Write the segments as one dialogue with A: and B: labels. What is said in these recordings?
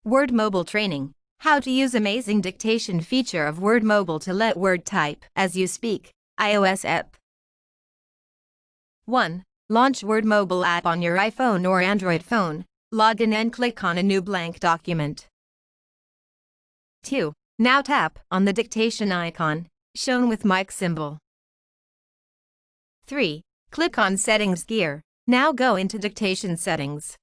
A: Word Mobile Training. How to use amazing dictation feature of Word Mobile to let Word type as you speak. iOS app. 1. Launch Word Mobile app on your iPhone or Android phone. Log in and click on a new blank document. 2. Now tap on the dictation icon, shown with mic symbol. 3. Click on Settings gear. Now go into Dictation settings.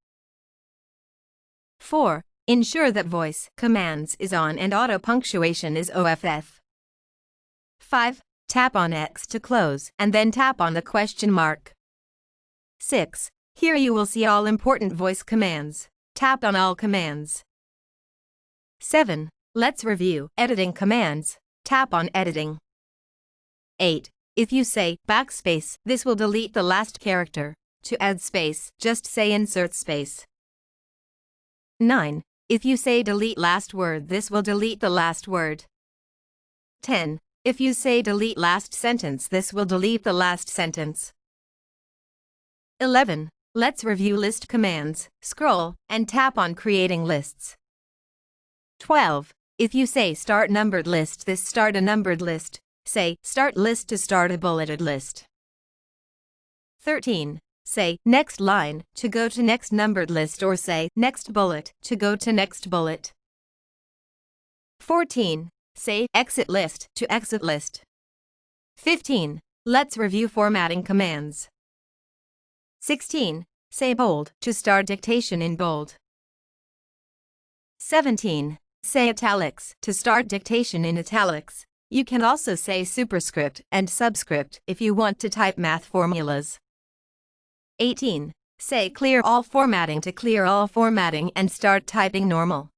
A: 4. Ensure that voice commands is on and auto punctuation is off. 5. Tap on X to close and then tap on the question mark. 6. Here you will see all important voice commands. Tap on all commands. 7. Let's review editing commands. Tap on editing. 8. If you say backspace, this will delete the last character. To add space, just say insert space. 9. If you say delete last word, this will delete the last word. 10. If you say delete last sentence, this will delete the last sentence. 11. Let's review list commands. Scroll and tap on creating lists. 12. If you say start numbered list, this start a numbered list. Say start list to start a bulleted list. 13. Say next line to go to next numbered list, or say next bullet to go to next bullet. 14. Say exit list to exit list. 15. Let's review formatting commands. 16. Say bold to start dictation in bold. 17. Say italics to start dictation in italics. You can also say superscript and subscript if you want to type math formulas. 18. Say clear all formatting to clear all formatting and start typing normal.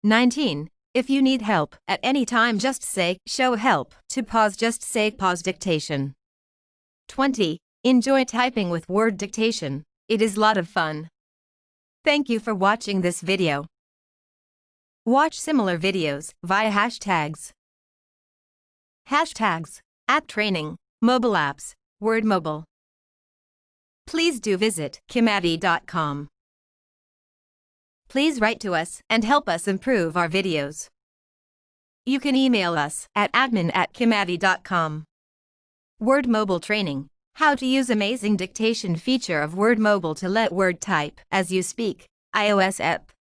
A: 19. If you need help at any time, just say show help. To pause, just say pause dictation. 20. Enjoy typing with Word Dictation. It is a lot of fun. Thank you for watching this video. Watch similar videos via hashtags. Hashtags, app training, mobile apps, Word Mobile. Please do visit Kimavi.com. Please write to us and help us improve our videos. You can email us at admin@kimavi.com. Word Mobile Training. How to use amazing dictation feature of Word Mobile to let Word type as you speak. iOS app.